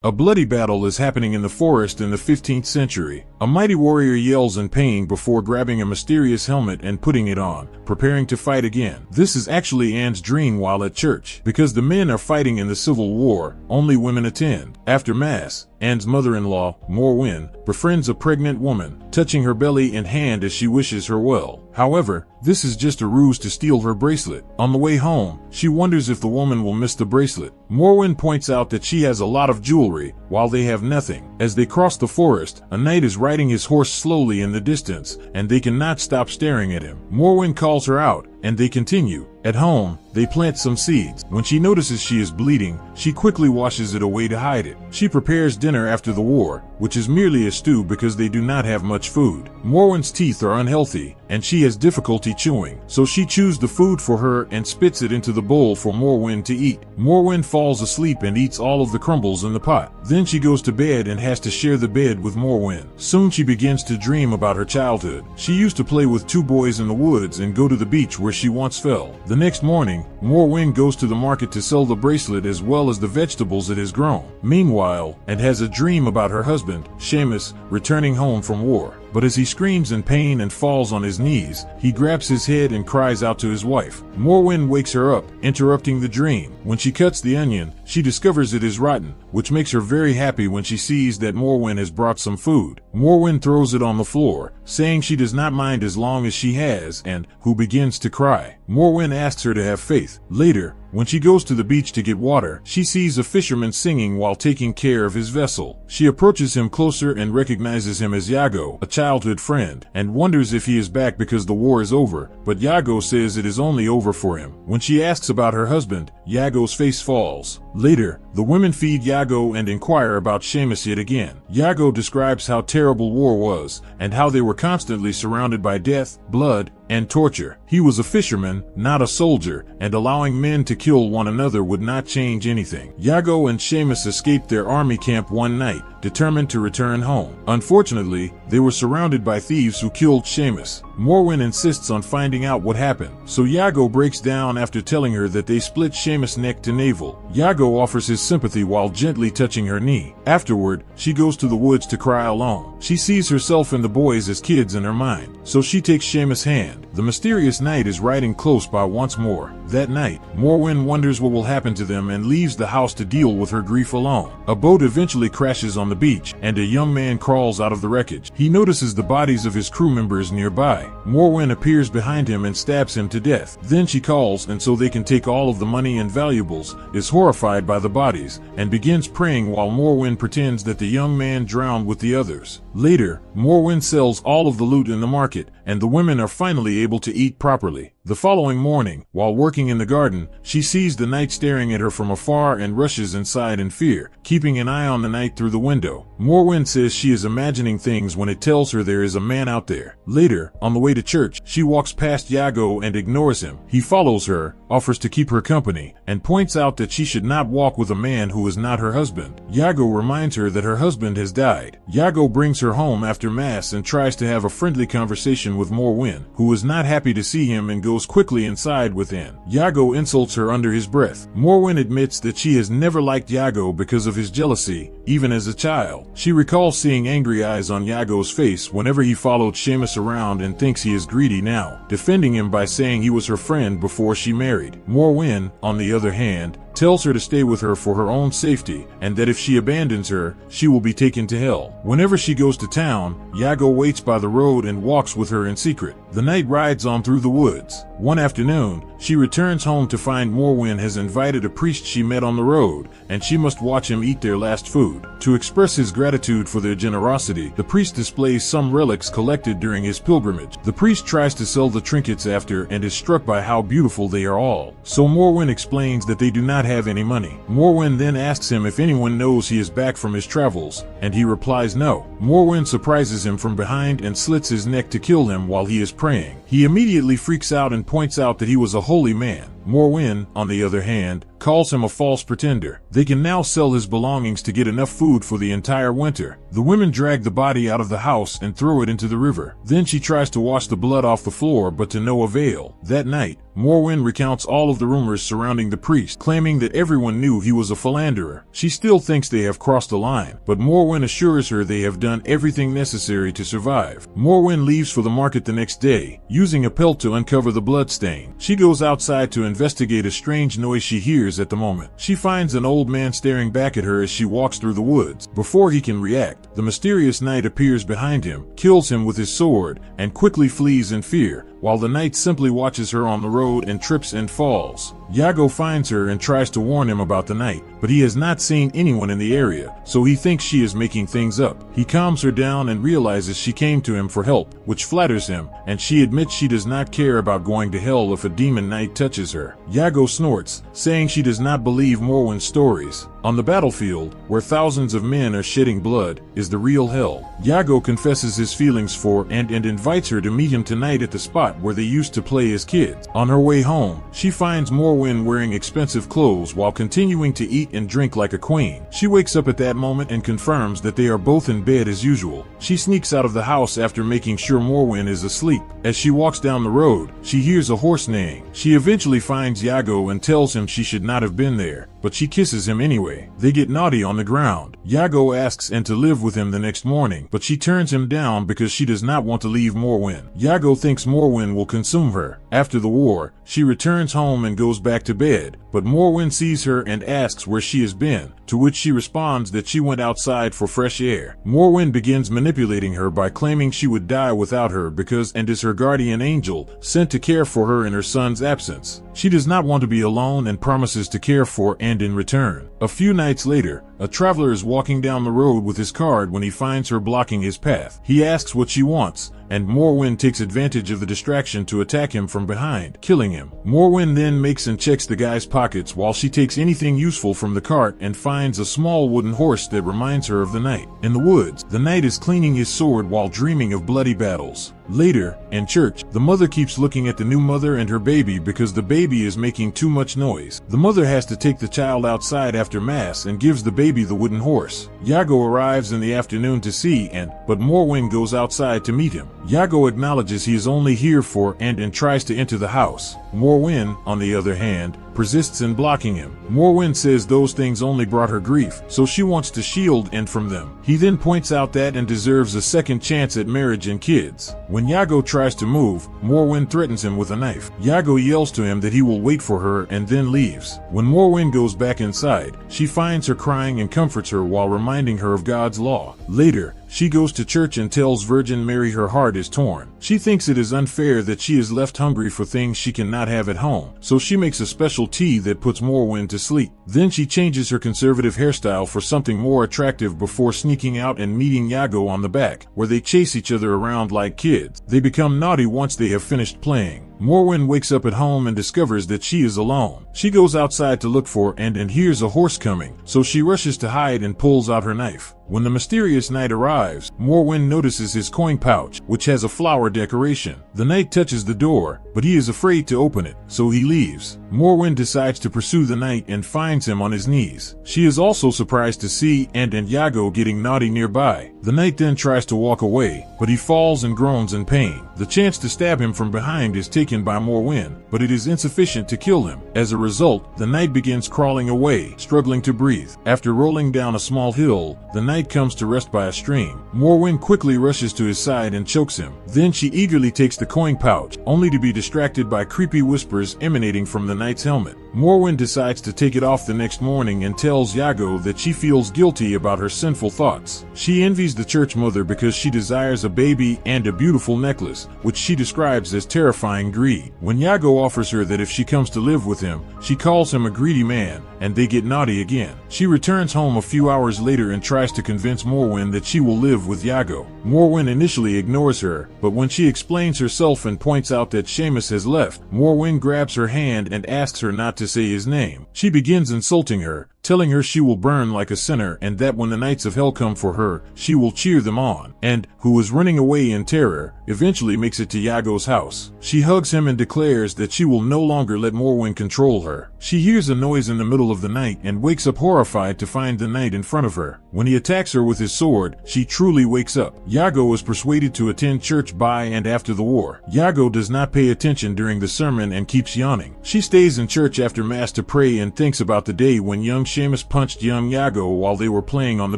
A bloody battle is happening in the forest in the 15th century. A mighty warrior yells in pain before grabbing a mysterious helmet and putting it on, preparing to fight again. This is actually Anne's dream while at church. Because the men are fighting in the Civil War, only women attend. After Mass, Anne's mother-in-law, Morwen, befriends a pregnant woman, touching her belly and hand as she wishes her well. However, this is just a ruse to steal her bracelet. On the way home, she wonders if the woman will miss the bracelet. Morwen points out that she has a lot of jewelry, while they have nothing. As they cross the forest, a knight is riding his horse slowly in the distance, and they cannot stop staring at him. Morwen calls her out, and they continue. At home, they plant some seeds. When she notices she is bleeding, she quickly washes it away to hide it. She prepares dinner after the war, which is merely a stew because they do not have much food. Morwen's teeth are unhealthy, and she has difficulty chewing, so she chews the food for her and spits it into the bowl for Morwen to eat. Morwen falls asleep and eats all of the crumbles in the pot. Then she goes to bed and has to share the bed with Morwen. Soon she begins to dream about her childhood. She used to play with two boys in the woods and go to the beach where she once fell. The next morning, Morwen goes to the market to sell the bracelet as well as the vegetables it has grown. Meanwhile, Anne has a dream about her husband, Seamus, returning home from war. But as he screams in pain and falls on his knees, he grabs his head and cries out to his wife. Morwen wakes her up, interrupting the dream. When she cuts the onion, she discovers it is rotten, which makes her very happy when she sees that Morwen has brought some food. Morwen throws it on the floor, saying she does not mind as long as she has, and who begins to cry. Morwen asks her to have faith. Later, when she goes to the beach to get water, she sees a fisherman singing while taking care of his vessel. She approaches him closer and recognizes him as Iago, a childhood friend, and wonders if he is back because the war is over, but Iago says it is only over for him. When she asks about her husband, Iago's face falls. Later, the women feed Iago and inquire about Seamus yet again. Iago describes how terrible war was, and how they were constantly surrounded by death, blood, and torture. He was a fisherman, not a soldier, and allowing men to kill one another would not change anything. Iago and Seamus escaped their army camp one night, determined to return home. Unfortunately, they were surrounded by thieves who killed Seamus. Morwen insists on finding out what happened, so Iago breaks down after telling her that they split Seamus' neck to navel. Iago offers his sympathy while gently touching her knee. Afterward, she goes to the woods to cry alone. She sees herself and the boys as kids in her mind, so she takes Seamus' hand. The mysterious knight is riding close by once more. That night, Morwen wonders what will happen to them and leaves the house to deal with her grief alone. A boat eventually crashes on the beach, and a young man crawls out of the wreckage. He notices the bodies of his crew members nearby. Morwen appears behind him and stabs him to death. Then she calls, and so they can take all of the money and valuables, is horrified by the bodies, and begins praying while Morwen pretends that the young man drowned with the others. Later, Morwen sells all of the loot in the market, and the women are finally able to eat properly. The following morning, while working in the garden, she sees the knight staring at her from afar and rushes inside in fear, keeping an eye on the knight through the window. Morwen says she is imagining things when it tells her there is a man out there. Later, on the way to church, she walks past Iago and ignores him. He follows her, offers to keep her company, and points out that she should not walk with a man who is not her husband. Iago reminds her that her husband has died. Iago brings her home after Mass and tries to have a friendly conversation with Morwen, who is not happy to see him and goes quickly inside with Anne. Iago insults her under his breath. Morwen admits that she has never liked Iago because of his jealousy, even as a child. She recalls seeing angry eyes on Iago's face whenever he followed Seamus around and thinks he is greedy now, defending him by saying he was her friend before she married. Morwen, on the other hand, tells her to stay with her for her own safety, and that if she abandons her, she will be taken to hell. Whenever she goes to town, Iago waits by the road and walks with her in secret. The night rides on through the woods. One afternoon, she returns home to find Morwen has invited a priest she met on the road, and she must watch him eat their last food. To express his gratitude for their generosity, the priest displays some relics collected during his pilgrimage. The priest tries to sell the trinkets after and is struck by how beautiful they are all. So Morwen explains that they do not have any money. Morwen then asks him if anyone knows he is back from his travels, and he replies no. Morwen surprises him from behind and slits his neck to kill him while he is praying. He immediately freaks out and points out that he was a holy man. Morwen, on the other hand, calls him a false pretender. They can now sell his belongings to get enough food for the entire winter. The women drag the body out of the house and throw it into the river. Then she tries to wash the blood off the floor, but to no avail. That night, Morwen recounts all of the rumors surrounding the priest, claiming that everyone knew he was a philanderer. She still thinks they have crossed the line, but Morwen assures her they have done everything necessary to survive. Morwen leaves for the market the next day, using a pelt to uncover the blood stain. She goes outside to investigate a strange noise she hears at the moment. She finds an old man staring back at her as she walks through the woods. Before he can react, the mysterious knight appears behind him, kills him with his sword, and quickly flees in fear, while the knight simply watches her on the road and trips and falls. Yago finds her and tries to warn him about the night, but he has not seen anyone in the area, so he thinks she is making things up. He calms her down and realizes she came to him for help, which flatters him, and she admits she does not care about going to hell if a demon knight touches her. Yago snorts, saying she does not believe Morwen's stories. On the battlefield, where thousands of men are shedding blood, is the real hell. Yago confesses his feelings for and invites her to meet him tonight at the spot where they used to play as kids. On her way home, she finds Morwen wearing expensive clothes while continuing to eat and drink like a queen. She wakes up at that moment and confirms that they are both in bed as usual. She sneaks out of the house after making sure Morwen is asleep. As she walks down the road, she hears a horse neighing. She eventually finds Yago and tells him she should not have been there, but she kisses him anyway. They get naughty on the ground. Yago asks N to live with him the next morning, but she turns him down because she does not want to leave Morwen. Yago thinks Morwen will consume her. After the war, she returns home and goes back to bed, but Morwen sees her and asks where she has been, to which she responds that she went outside for fresh air. Morwen begins manipulating her by claiming she would die without her because N is her guardian angel, sent to care for her in her son's absence. She does not want to be alone and promises to care for N in return. A few nights later, a traveler is walking down the road with his card when he finds her blocking his path. He asks what she wants, and Morwen takes advantage of the distraction to attack him from behind, killing him. Morwen then makes and checks the guy's pockets while she takes anything useful from the cart and finds a small wooden horse that reminds her of the knight. In the woods, the knight is cleaning his sword while dreaming of bloody battles. Later, in church, the mother keeps looking at the new mother and her baby because the baby is making too much noise. The mother has to take the child outside after mass and gives the baby the wooden horse. Yago arrives in the afternoon to see N, but Morwen goes outside to meet him. Yago acknowledges he is only here for N and tries to enter the house. Morwen, on the other hand, persists in blocking him. Morwen says those things only brought her grief, so she wants to shield N from them. He then points out that N deserves a second chance at marriage and kids. When Yago tries to move, Morwen threatens him with a knife. Yago yells to him that he will wait for her and then leaves. When Morwen goes back inside, she finds her crying and comforts her while reminding her of God's law. Later, she goes to church and tells Virgin Mary her heart is torn. She thinks it is unfair that she is left hungry for things she cannot have at home, so she makes a special tea that puts Morwen to sleep. Then she changes her conservative hairstyle for something more attractive before sneaking out and meeting Yago on the back, where they chase each other around like kids. They become naughty once they have finished playing. Morwen wakes up at home and discovers that she is alone. She goes outside to look for N and hears a horse coming, so she rushes to hide and pulls out her knife. When the mysterious knight arrives, Morwen notices his coin pouch, which has a flower decoration. The knight touches the door, but he is afraid to open it, so he leaves. Morwen decides to pursue the knight and finds him on his knees. She is also surprised to see N and Yago getting naughty nearby. The knight then tries to walk away, but he falls and groans in pain. The chance to stab him from behind is taken by Morwen, but it is insufficient to kill him. As a result, the knight begins crawling away, struggling to breathe. After rolling down a small hill, the knight comes to rest by a stream. Morwen quickly rushes to his side and chokes him. Then she eagerly takes the coin pouch, only to be distracted by creepy whispers emanating from the knight's helmet. Morwen decides to take it off the next morning and tells Yago that she feels guilty about her sinful thoughts. She envies the church mother because she desires a baby and a beautiful necklace, which she describes as terrifying greed. When Yago offers her that if she comes to live with him, she calls him a greedy man, and they get naughty again. She returns home a few hours later and tries to convince Morwen that she will live with Yago. Morwen initially ignores her, but when she explains herself and points out that Seamus has left, Morwen grabs her hand and asks her not to say his name. She begins insulting her, telling her she will burn like a sinner and that when the Knights of Hell come for her, she will cheer them on, and, who is running away in terror, eventually makes it to Yago's house. She hugs him and declares that she will no longer let Morwen control her. She hears a noise in the middle of the night and wakes up horrified to find the knight in front of her. When he attacks her with his sword, she truly wakes up. Yago is persuaded to attend church by and after the war. Yago does not pay attention during the sermon and keeps yawning. She stays in church after mass to pray and thinks about the day when young Seamus punched young Yago while they were playing on the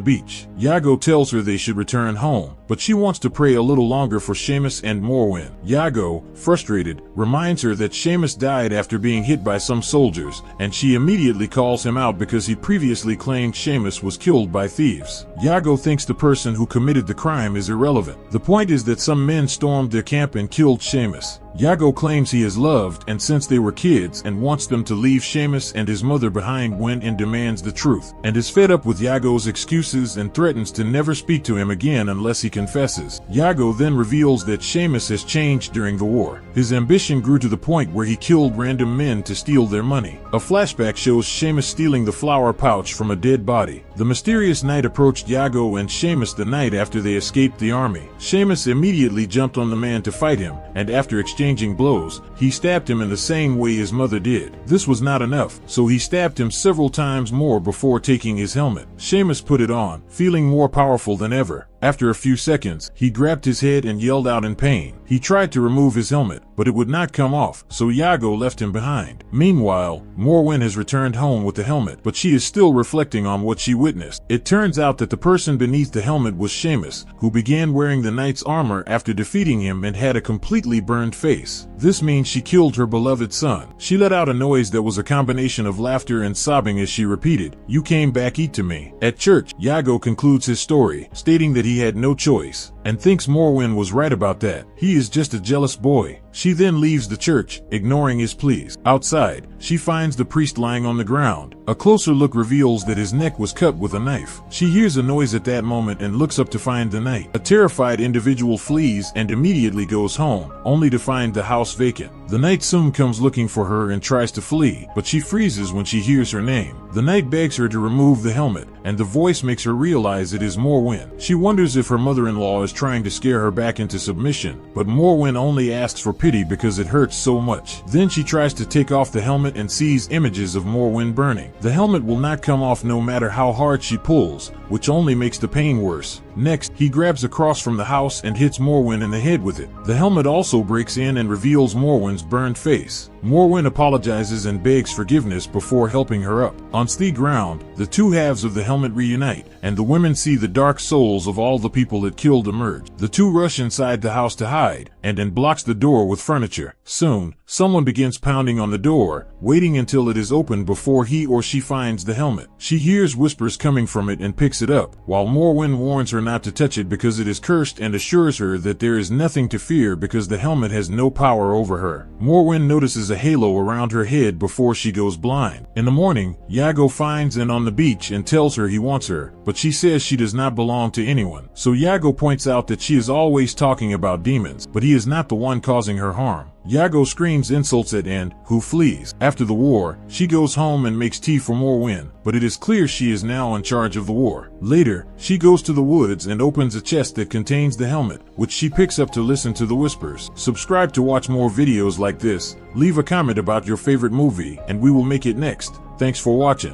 beach. Yago tells her they should return home, but she wants to pray a little longer for Seamus and Morwen. Yago, frustrated, reminds her that Seamus died after being hit by some soldiers, and she immediately calls him out because he previously claimed Seamus was killed by thieves. Yago thinks the person who committed the crime is irrelevant. The point is that some men stormed their camp and killed Seamus. Yago claims he is loved and since they were kids and wants them to leave Seamus and his mother behind when and demands the truth, and is fed up with Yago's excuses and threatens to never speak to him again unless he confesses. Yago then reveals that Seamus has changed during the war. His ambition grew to the point where he killed random men to steal their money. A flashback shows Seamus stealing the flower pouch from a dead body. The mysterious knight approached Yago and Seamus the night after they escaped the army. Seamus immediately jumped on the man to fight him, and after exchanging blows, he stabbed him in the same way his mother did. This was not enough, so he stabbed him several times more before taking his helmet. Seamus put it on, feeling more powerful than ever. After a few seconds, he grabbed his head and yelled out in pain. He tried to remove his helmet, but it would not come off, so Yago left him behind. Meanwhile, Morwen has returned home with the helmet, but she is still reflecting on what she witnessed. It turns out that the person beneath the helmet was Seamus, who began wearing the knight's armor after defeating him and had a completely burned face. This means she killed her beloved son. She let out a noise that was a combination of laughter and sobbing as she repeated, "You came back to me." At church, Yago concludes his story, stating that he had no choice, and thinks Morwen was right about that. He is just a jealous boy. She then leaves the church, ignoring his pleas. Outside, she finds the priest lying on the ground. A closer look reveals that his neck was cut with a knife. She hears a noise at that moment and looks up to find the knight. A terrified individual flees and immediately goes home, only to find the house vacant. The knight soon comes looking for her and tries to flee, but she freezes when she hears her name. The knight begs her to remove the helmet, and the voice makes her realize it is Morwen. She wonders if her mother-in-law is trying to scare her back into submission, but Morwen only asks for pity because it hurts so much. Then she tries to take off the helmet and sees images of Morwen burning. The helmet will not come off no matter how hard she pulls, which only makes the pain worse. Next, he grabs a cross from the house and hits Morwen in the head with it. The helmet also breaks in and reveals Morwen's burned face. Morwen apologizes and begs forgiveness before helping her up. On the ground, the two halves of the helmet reunite, and the women see the dark souls of all the people it killed emerge. The two rush inside the house to hide, and then blocks the door with furniture. Soon, someone begins pounding on the door, waiting until it is opened before he or she finds the helmet. She hears whispers coming from it and picks it up, while Morwen warns her not to touch it because it is cursed and assures her that there is nothing to fear because the helmet has no power over her. Morwen notices a halo around her head before she goes blind. In the morning, Yago finds Anne on the beach and tells her he wants her, but she says she does not belong to anyone. So Yago points out that she is always talking about demons, but he is not the one causing her harm. Yago screams insults at Anne, who flees. After the war, she goes home and makes tea for Morwen, but it is clear she is now in charge of the war. Later, she goes to the woods and opens a chest that contains the helmet, which she picks up to listen to the whispers. Subscribe to watch more videos like this, leave a comment about your favorite movie, and we will make it next. Thanks for watching.